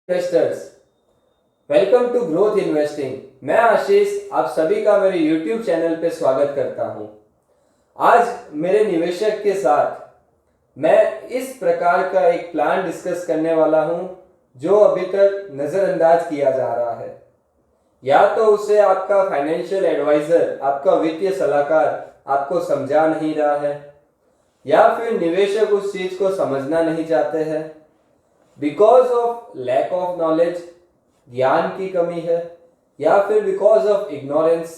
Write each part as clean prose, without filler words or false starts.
Investors, welcome to growth investing. मैं आशीष आप सभी का मेरे यूट्यूब चैनल पे स्वागत करता हूं। आज मेरे निवेशक के साथ मैं इस प्रकार का एक प्लान डिस्कस करने वाला हूं जो अभी तक नज़रअंदाज किया जा रहा है। या तो उसे आपका फाइनेंशियल एडवाइजर, आपका वित्तीय सलाहकार आपको समझा नहीं रहा है, या फिर निवेशक उस चीज को समझना नहीं चाहते हैं because of lack of knowledge, ज्ञान की कमी है, या फिर बिकॉज ऑफ इग्नोरेंस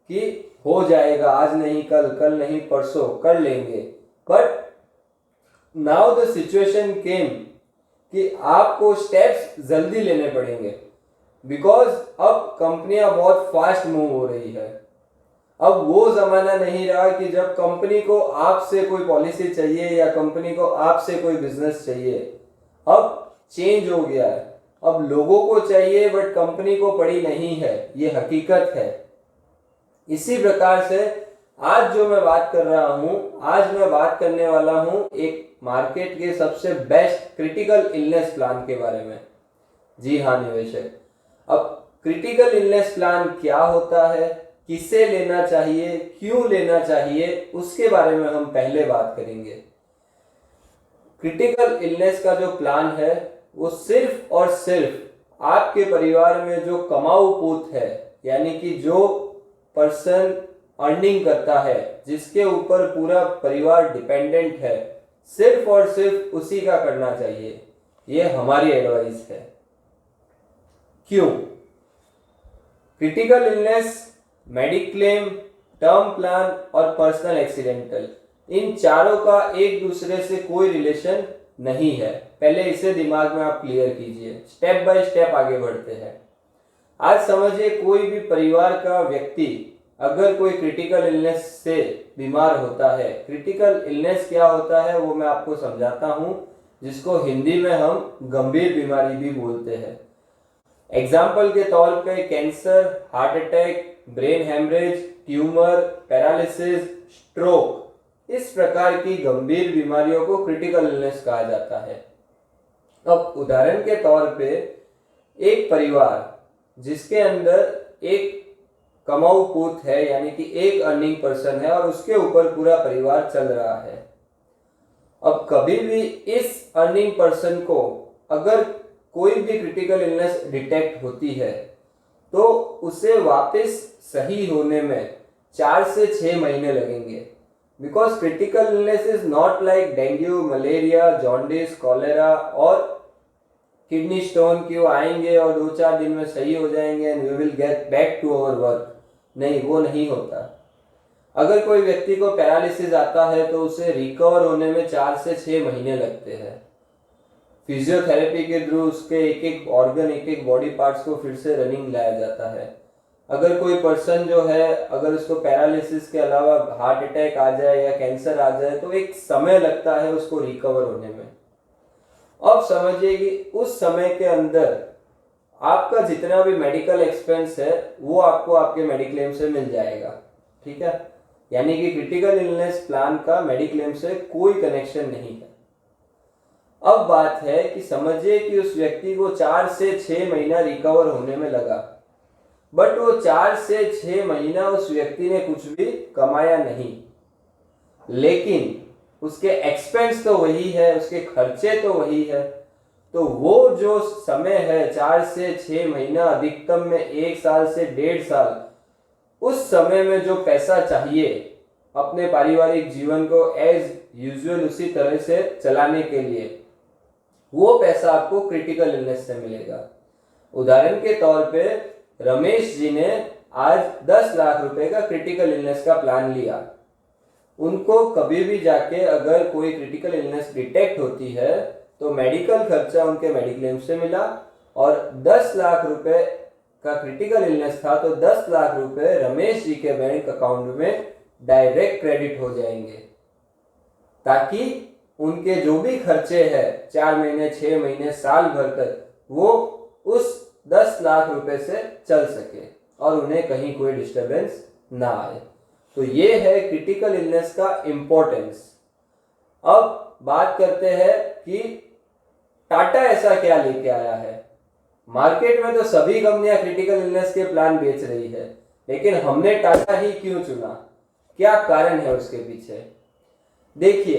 कि हो जाएगा, आज नहीं कल, कल नहीं परसों कर लेंगे। बट नाउ द सिचुएशन केम कि आपको स्टेप्स जल्दी लेने पड़ेंगे बिकॉज अब कंपनियां बहुत फास्ट मूव हो रही है। अब वो जमाना नहीं रहा कि जब कंपनी को आपसे कोई पॉलिसी चाहिए या कंपनी को आपसे कोई बिजनेस चाहिए। अब चेंज हो गया है, अब लोगों को चाहिए बट कंपनी को पड़ी नहीं है, ये हकीकत है। इसी प्रकार से आज जो मैं बात कर रहा हूं, आज मैं बात करने वाला हूं एक मार्केट के सबसे बेस्ट क्रिटिकल इलनेस प्लान के बारे में। जी हाँ निवेशक, अब क्रिटिकल इलनेस प्लान क्या होता है, किसे लेना चाहिए, क्यों लेना चाहिए, उसके बारे में हम पहले बात करेंगे। क्रिटिकल इलनेस का जो प्लान है वो सिर्फ और सिर्फ आपके परिवार में जो कमाऊ पूत है, यानी कि जो पर्सन अर्निंग करता है, जिसके ऊपर पूरा परिवार डिपेंडेंट है, सिर्फ और सिर्फ उसी का करना चाहिए। ये हमारी एडवाइस है। क्यों? Critical illness, mediclaim, term plan और पर्सनल एक्सीडेंटल, इन चारों का एक दूसरे से कोई रिलेशन नहीं है। पहले इसे दिमाग में आप क्लियर कीजिए, स्टेप बाय स्टेप आगे बढ़ते हैं। आज समझिए कोई भी परिवार का व्यक्ति अगर कोई क्रिटिकल इलनेस से बीमार होता है, क्रिटिकल इलनेस क्या होता है वो मैं आपको समझाता हूं, जिसको हिंदी में हम गंभीर बीमारी भी बोलते हैं। एग्जाम्पल के तौर पे cancer, heart attack, brain haemorrhage, tumour, paralysis, stroke, इस प्रकार की गंभीर बीमारियों को क्रिटिकल इलनेस कहा जाता है। अब उदाहरण के तौर पे एक परिवार जिसके अंदर एक कमाऊ पूत है, यानी कि एक अर्निंग पर्सन है और उसके ऊपर पूरा परिवार चल रहा है। अब कभी भी इस अर्निंग पर्सन को अगर कोई भी क्रिटिकल इलनेस डिटेक्ट होती है तो उसे वापस सही होने में 4 से 6 महीने लगेंगे। Because critical illness is not like dengue, malaria, jaundice, cholera और किडनी स्टोन कि वो आएंगे और 2-4 दिन में सही हो जाएंगे and we will get back to our work. नहीं, वो नहीं होता। अगर कोई व्यक्ति को पैरालिसिस आता है तो उसे रिकवर होने में 4 से 6 महीने लगते हैं। फिजियोथेरेपी के थ्रू उसके एक एक ऑर्गन, एक एक बॉडी पार्ट्स को फिर से रनिंग लाया जाता है। अगर कोई पर्सन जो है, अगर उसको पैरालिसिस के अलावा हार्ट अटैक आ जाए या कैंसर आ जाए तो एक समय लगता है उसको रिकवर होने में। अब समझिए कि उस समय के अंदर आपका जितना भी मेडिकल एक्सपेंस है वो आपको आपके मेडिक्लेम से मिल जाएगा। ठीक है, यानी कि क्रिटिकल इलनेस प्लान का मेडिक्लेम से कोई कनेक्शन नहीं है। अब बात है कि समझिए कि उस व्यक्ति को 4 से 6 महीना रिकवर होने में लगा, बट वो 4 से 6 महीना उस व्यक्ति ने कुछ भी कमाया नहीं, लेकिन उसके एक्सपेंस तो वही है, उसके खर्चे तो वही है। तो वो जो समय है 4 से 6 महीना, अधिकतम में 1 साल से 1.5 साल, उस समय में जो पैसा चाहिए अपने पारिवारिक जीवन को एज यूजुअल उसी तरह से चलाने के लिए, वो पैसा आपको क्रिटिकल इलनेस से मिलेगा। उदाहरण के तौर पे रमेश जी ने आज 10 लाख रुपए का क्रिटिकल इलनेस का प्लान लिया। उनको कभी भी जाके अगर कोई क्रिटिकल इलनेस डिटेक्ट होती है तो मेडिकल खर्चा उनके मेडिक्लेम से मिला, और 10 लाख रुपए का क्रिटिकल इलनेस था तो 10 लाख रुपए रमेश जी के बैंक अकाउंट में डायरेक्ट क्रेडिट हो जाएंगे, ताकि उनके जो भी खर्चे हैं 4 महीने, 6 महीने, साल भर तक, वो उस 10 लाख रुपए से चल सके और उन्हें कहीं कोई डिस्टरबेंस ना आए। तो ये है क्रिटिकल इलनेस का इंपॉर्टेंस। अब बात करते हैं कि टाटा ऐसा क्या लेके आया है। मार्केट में तो सभी कंपनियां क्रिटिकल इलनेस के प्लान बेच रही है, लेकिन हमने टाटा ही क्यों चुना? क्या कारण है उसके पीछे? देखिए,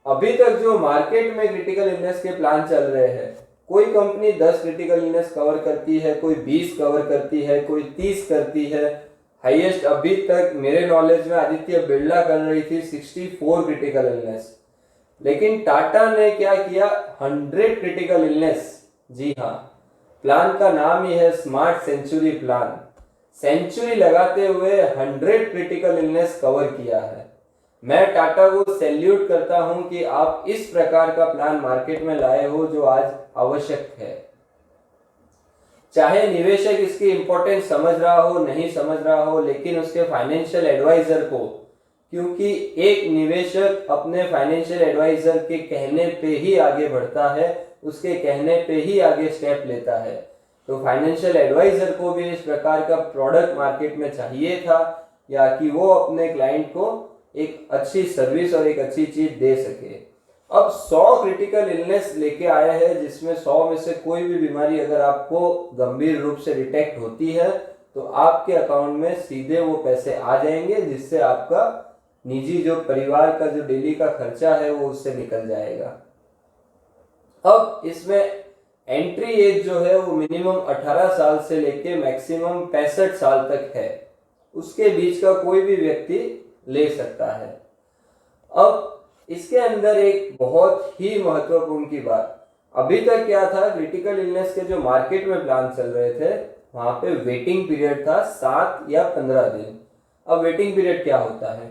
अभी तक जो मार्केट में क्रिटिकल इलनेस के प्लान चल रहे हैं, कोई कंपनी 10 क्रिटिकल इलनेस कवर करती है, कोई 20 कवर करती है, कोई 30 करती है। हाईएस्ट अभी तक मेरे नॉलेज में आदित्य बिरला कर रही थी 64 क्रिटिकल इलनेस। लेकिन टाटा ने क्या किया? 100 क्रिटिकल इलनेस। जी हाँ, प्लान का नाम ही है स्मार्ट सेंचुरी प्लान। सेंचुरी लगाते हुए 100 क्रिटिकल इलनेस कवर किया है। मैं टाटा को सैल्यूट करता हूं कि आप इस प्रकार का प्लान मार्केट में लाए हो जो आज आवश्यक है। चाहे निवेशक इसकी इंपॉर्टेंस समझ रहा हो नहीं समझ रहा हो, लेकिन उसके फाइनेंशियल एडवाइजर को, क्योंकि एक निवेशक अपने फाइनेंशियल एडवाइजर के कहने पे ही आगे बढ़ता है, उसके कहने पे ही आगे स्टेप लेता है। तो फाइनेंशियल एडवाइजर को भी इस प्रकार का प्रोडक्ट मार्केट में चाहिए था, या कि वो अपने क्लाइंट को एक अच्छी सर्विस और एक अच्छी चीज दे सके। अब 100 क्रिटिकल इलनेस लेके आया है, जिसमें 100 में से कोई भी बीमारी अगर आपको गंभीर रूप से डिटेक्ट होती है तो आपके अकाउंट में सीधे वो पैसे आ जाएंगे, जिससे आपका निजी जो परिवार का जो डेली का खर्चा है वो उससे निकल जाएगा। अब इसमें एंट्री एज जो है वो मिनिमम 18 साल से लेके मैक्सिमम 65 साल तक है, उसके बीच का कोई भी व्यक्ति ले सकता है। अब इसके अंदर एक बहुत ही महत्वपूर्ण की बात, अभी तक क्या था, क्रिटिकल इलनेस के जो मार्केट में प्लान चल रहे थे वहां पे वेटिंग पीरियड था 7 या 15 दिन। अब वेटिंग पीरियड क्या होता है?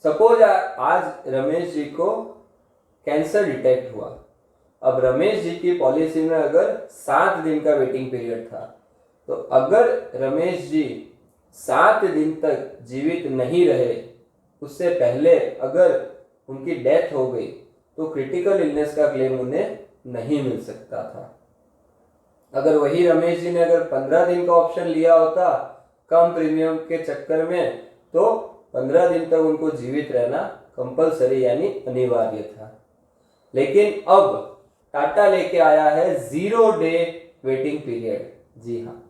सपोज आज रमेश जी को कैंसर डिटेक्ट हुआ। अब रमेश जी की पॉलिसी में अगर 7 दिन का वेटिंग पीरियड था, तो अगर रमेश जी 7 दिन तक जीवित नहीं रहे, उससे पहले अगर उनकी डेथ हो गई, तो क्रिटिकल इलनेस का क्लेम उन्हें नहीं मिल सकता था। अगर वही रमेश जी ने अगर 15 दिन का ऑप्शन लिया होता कम प्रीमियम के चक्कर में, तो 15 दिन तक उनको जीवित रहना कंपलसरी यानी अनिवार्य था। लेकिन अब टाटा लेके आया है 0 डे वेटिंग पीरियड। जी हाँ,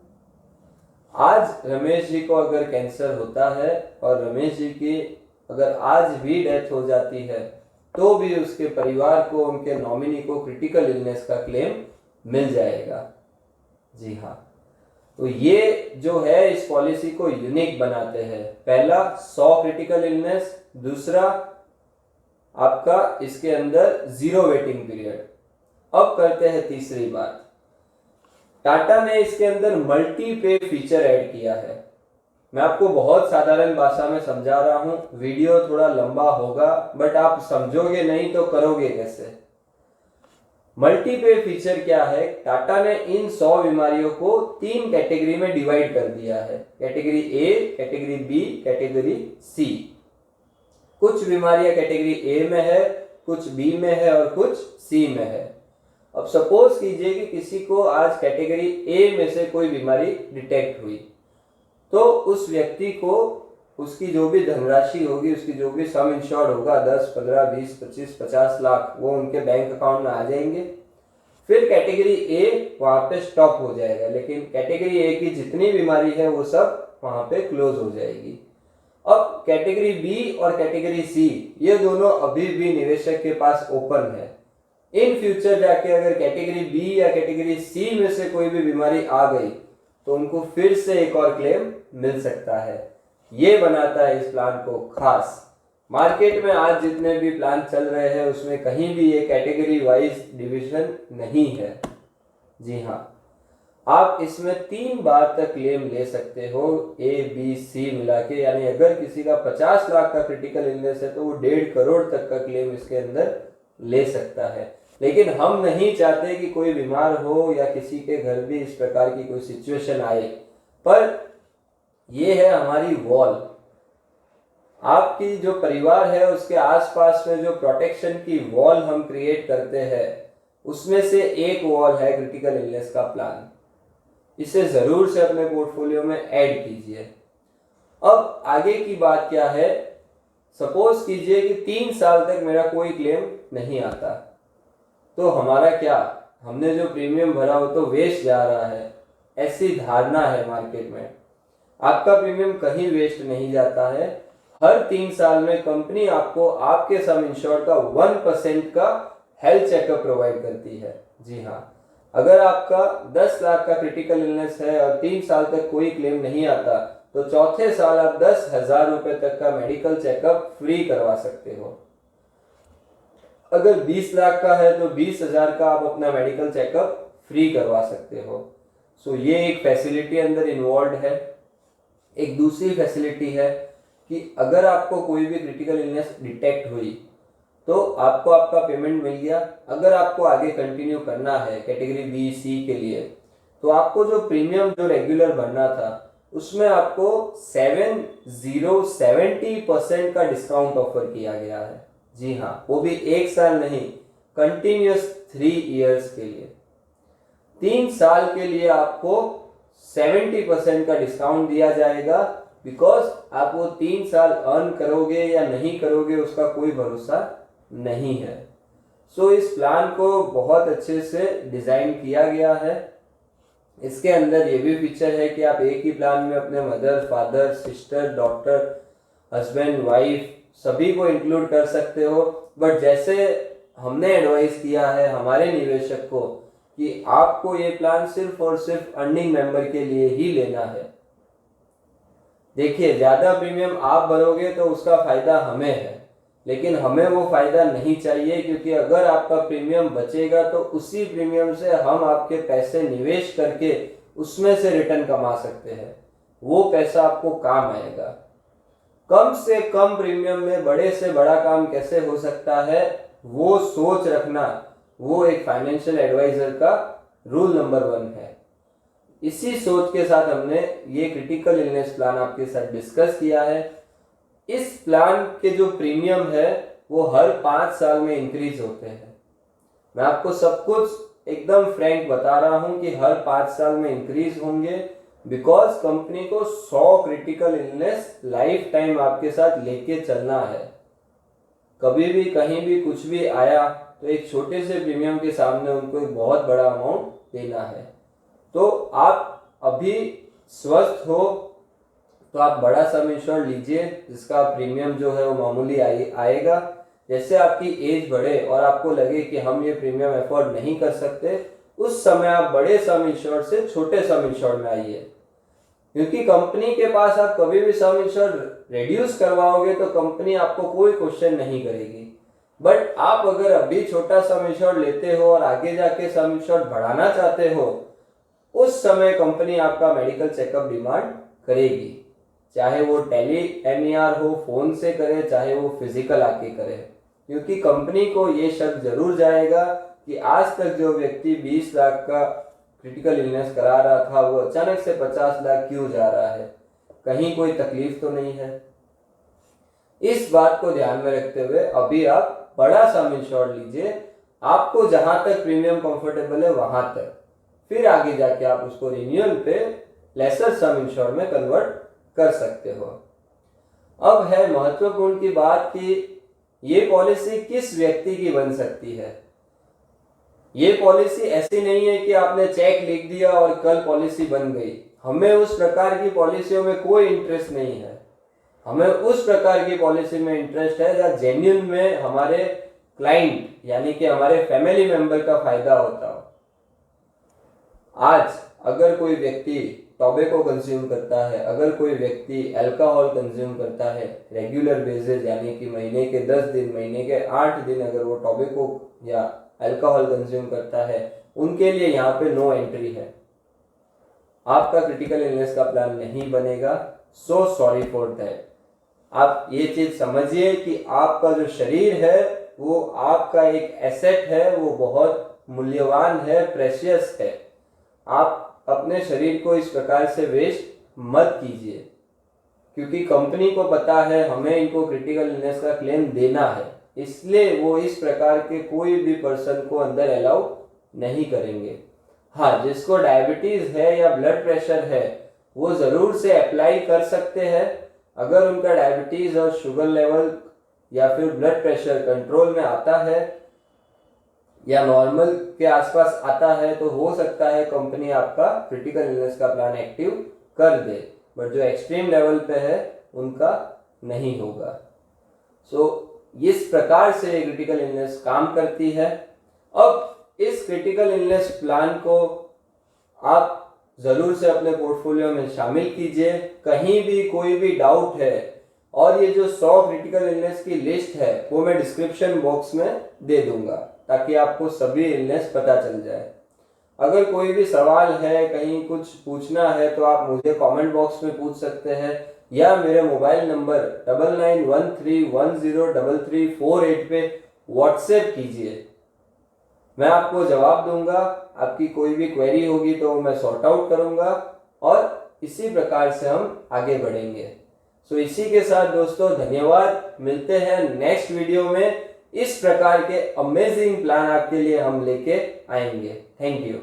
आज रमेश जी को अगर कैंसर होता है और रमेश जी की अगर आज भी डेथ हो जाती है, तो भी उसके परिवार को, उनके नॉमिनी को क्रिटिकल इलनेस का क्लेम मिल जाएगा। जी हाँ, तो ये जो है इस पॉलिसी को यूनिक बनाते हैं। पहला 100 क्रिटिकल इलनेस, दूसरा आपका इसके अंदर 0 वेटिंग पीरियड। अब करते हैं तीसरी बात, टाटा ने इसके अंदर मल्टी पे फीचर ऐड किया है। मैं आपको बहुत साधारण भाषा में समझा रहा हूं, वीडियो थोड़ा लंबा होगा, बट आप समझोगे नहीं तो करोगे कैसे? मल्टी पे फीचर क्या है? टाटा ने इन 100 बीमारियों को 3 कैटेगरी में डिवाइड कर दिया है, category A, category B, category C. कुछ बीमारियां कैटेगरी ए में है, कुछ बी में है और कुछ सी में है। अब सपोज कीजिए कि किसी को आज कैटेगरी ए में से कोई बीमारी डिटेक्ट हुई, तो उस व्यक्ति को उसकी जो भी धनराशि होगी, उसकी जो भी सम इंश्योर्ड होगा, 10, 15, 20, 25, 50 लाख, वो उनके बैंक अकाउंट में आ जाएंगे। फिर कैटेगरी ए वहां पे स्टॉप हो जाएगा, लेकिन कैटेगरी ए की जितनी बीमारी है वो सब वहां पे क्लोज हो जाएगी। अब कैटेगरी बी और कैटेगरी सी, ये दोनों अभी भी निवेशक के पास ओपन है। इन फ्यूचर जाके अगर कैटेगरी बी या कैटेगरी सी में से कोई भी बीमारी आ गई, तो उनको फिर से एक और क्लेम मिल सकता है। ये बनाता है इस प्लान को खास। मार्केट में आज जितने भी प्लान चल रहे हैं उसमें कहीं भी ये कैटेगरी वाइज डिवीजन नहीं है। जी हाँ, आप इसमें 3 बार तक क्लेम ले सकते हो, ए बी सी मिला के। यानी अगर किसी का 50 लाख का क्रिटिकल इलनेस है तो वो 1.5 करोड़ तक का क्लेम इसके अंदर ले सकता है। लेकिन हम नहीं चाहते कि कोई बीमार हो या किसी के घर भी इस प्रकार की कोई सिचुएशन आए, पर ये है हमारी वॉल। आपकी जो परिवार है उसके आसपास में जो प्रोटेक्शन की वॉल हम क्रिएट करते हैं, उसमें से एक वॉल है क्रिटिकल इलनेस का प्लान। इसे जरूर से अपने पोर्टफोलियो में ऐड कीजिए। अब आगे की बात क्या है, सपोज कीजिए कि 3 साल तक मेरा कोई क्लेम नहीं आता, तो हमारा क्या, हमने जो प्रीमियम भरा वो तो वेस्ट जा रहा है, ऐसी धारणा है मार्केट में। आपका प्रीमियम कहीं वेस्ट नहीं जाता है। हर 3 साल में कंपनी आपको आपके सम इंश्योर्ड का 1% का हेल्थ चेकअप प्रोवाइड करती है। जी हाँ, अगर आपका 10 लाख का क्रिटिकल इलनेस है और 3 साल तक कोई क्लेम नहीं आता तो चौथे साल आप 10,000 रुपए तक का मेडिकल चेकअप फ्री करवा सकते हो। अगर 20 लाख का है तो 20,000 का आप अपना मेडिकल चेकअप फ्री करवा सकते हो। सो ये एक फैसिलिटी अंदर इन्वॉल्व है। एक दूसरी फैसिलिटी है कि अगर आपको कोई भी क्रिटिकल इलनेस डिटेक्ट हुई तो आपको आपका पेमेंट मिल गया। अगर आपको आगे कंटिन्यू करना है कैटेगरी बी सी के लिए तो आपको जो प्रीमियम जो रेगुलर भरना था उसमें आपको 70% का डिस्काउंट ऑफर किया गया है। जी हाँ, वो भी 1 साल नहीं, कंटिन्यूस 3 इयर्स के लिए। 3 साल के लिए आपको 70% का डिस्काउंट दिया जाएगा, बिकॉज आप वो 3 साल अर्न करोगे या नहीं करोगे उसका कोई भरोसा नहीं है। सो इस प्लान को बहुत अच्छे से डिजाइन किया गया है। इसके अंदर ये भी फीचर है कि आप एक ही प्लान में अपने mother, father, sister, daughter, husband, wife सभी को इंक्लूड कर सकते हो। बट जैसे हमने एडवाइस किया है हमारे निवेशक को कि आपको ये प्लान सिर्फ और सिर्फ अर्निंग मेंबर के लिए ही लेना है। देखिए, ज्यादा प्रीमियम आप भरोगे तो उसका फायदा हमें है, लेकिन हमें वो फायदा नहीं चाहिए, क्योंकि अगर आपका प्रीमियम बचेगा तो उसी प्रीमियम से हम आपके पैसे निवेश करके उसमें से रिटर्न कमा सकते हैं। वो पैसा आपको काम आएगा। कम से कम प्रीमियम में बड़े से बड़ा काम कैसे हो सकता है, वो सोच रखना, वो एक फाइनेंशियल एडवाइजर का रूल नंबर 1 है। इसी सोच के साथ हमने ये क्रिटिकल इलनेस प्लान आपके साथ डिस्कस किया है। इस प्लान के जो प्रीमियम है वो हर 5 साल में इंक्रीज होते हैं। मैं आपको सब कुछ एकदम फ्रैंक बता रहा हूं कि हर 5 साल में इंक्रीज होंगे, बिकॉज कंपनी को 100 क्रिटिकल इलनेस लाइफ टाइम आपके साथ लेके चलना है। कभी भी कहीं भी कुछ भी आया तो एक छोटे से प्रीमियम के सामने उनको एक बहुत बड़ा अमाउंट देना है। तो आप अभी स्वस्थ हो तो आप बड़ा सम इंश्योर्ड लीजिए, जिसका प्रीमियम जो है वो मामूली आएगा। जैसे आपकी एज बढ़े और आपको लगे कि हम ये प्रीमियम अफोर्ड नहीं कर सकते, उस समय आप बड़े सम इंश्योर्ड से छोटे सम इंश्योर्ड में आइए, क्योंकि कंपनी के पास आप कभी भी सम इंश्योर्ड रिड्यूस करवाओगे तो कंपनी आपको कोई क्वेश्चन नहीं करेगी। बट आप अगर अभी छोटा सम इंश्योर्ड लेते हो और आगे जाके सम इंश्योर्ड बढ़ाना चाहते हो, उस समय कंपनी आपका मेडिकल चेकअप डिमांड करेगी, चाहे वो टेली MER हो, फोन से करे, चाहे वो फिजिकल आके करे, क्योंकि कंपनी को ये शक जरूर जाएगा कि आज तक जो व्यक्ति 20 लाख का क्रिटिकल इलनेस करा रहा था वो अचानक से 50 लाख क्यों जा रहा है, कहीं कोई तकलीफ तो नहीं है। इस बात को ध्यान में रखते हुए अभी आप बड़ा सम इंश्योर्ड लीजिए, आपको जहां तक प्रीमियम कंफर्टेबल है वहां तक, फिर आगे जाके आप उसको रिन्यूअल पे लेसर सम इंश्योर्ड में कन्वर्ट कर सकते हो। अब है महत्वपूर्ण की बात कि ये पॉलिसी किस व्यक्ति की बन सकती है। ये पॉलिसी ऐसी नहीं है कि आपने चेक लिख दिया और कल पॉलिसी बन गई। हमें उस प्रकार की पॉलिसियों में कोई इंटरेस्ट नहीं है। हमें उस प्रकार की पॉलिसी में इंटरेस्ट है जहाँ जेन्युइन में हमारे क्लाइंट यानी कि हमारे फैमिली मेंबर का फायदा होता हो। आज अगर कोई व्यक्ति टॉबैको कंज्यूम करता है, अगर कोई व्यक्ति अल्कोहल कंज्यूम करता है रेगुलर बेसिस, यानी कि महीने के 10 दिन, महीने के 8 दिन अगर वो टॉबैको या अल्कोहल कंज्यूम करता है, उनके लिए यहाँ पे नो एंट्री है। आपका क्रिटिकल इलनेस का प्लान नहीं बनेगा। So sorry for that. आप ये चीज समझिए कि आपका जो शरीर है वो आपका एक एसेट है, वो बहुत मूल्यवान है, प्रेशियस है। आप अपने शरीर को इस प्रकार से वेस्ट मत कीजिए, क्योंकि कंपनी को पता है हमें इनको क्रिटिकल इलनेस का क्लेम देना है, इसलिए वो इस प्रकार के कोई भी पर्सन को अंदर अलाउ नहीं करेंगे। हाँ, जिसको डायबिटीज है या ब्लड प्रेशर है वो जरूर से अप्लाई कर सकते हैं। अगर उनका डायबिटीज और शुगर लेवल या फिर ब्लड प्रेशर कंट्रोल में आता है या नॉर्मल के आसपास आता है तो हो सकता है कंपनी आपका क्रिटिकल इलनेस का प्लान एक्टिव कर दे, बट जो एक्सट्रीम लेवल पे है उनका नहीं होगा। सो इस प्रकार से क्रिटिकल इलनेस काम करती है। अब इस क्रिटिकल इलनेस प्लान को आप जरूर से अपने पोर्टफोलियो में शामिल कीजिए। कहीं भी कोई भी डाउट है, और ये जो 100 क्रिटिकल इलनेस की लिस्ट है वो मैं डिस्क्रिप्शन बॉक्स में दे दूंगा ताकि आपको सभी इलनेस पता चल जाए। अगर कोई भी सवाल है, कहीं कुछ पूछना है तो आप मुझे कमेंट बॉक्स में पूछ सकते हैं, या मेरे मोबाइल नंबर 9913103348 पे व्हाट्सएप कीजिए, मैं आपको जवाब दूंगा। आपकी कोई भी क्वेरी होगी तो मैं सॉर्ट आउट करूंगा और इसी प्रकार से हम आगे बढ़ेंगे। सो इसी के साथ दोस्तों धन्यवाद, मिलते हैं नेक्स्ट वीडियो में। इस प्रकार के अमेजिंग प्लान आपके लिए हम लेके आएंगे। Thank you.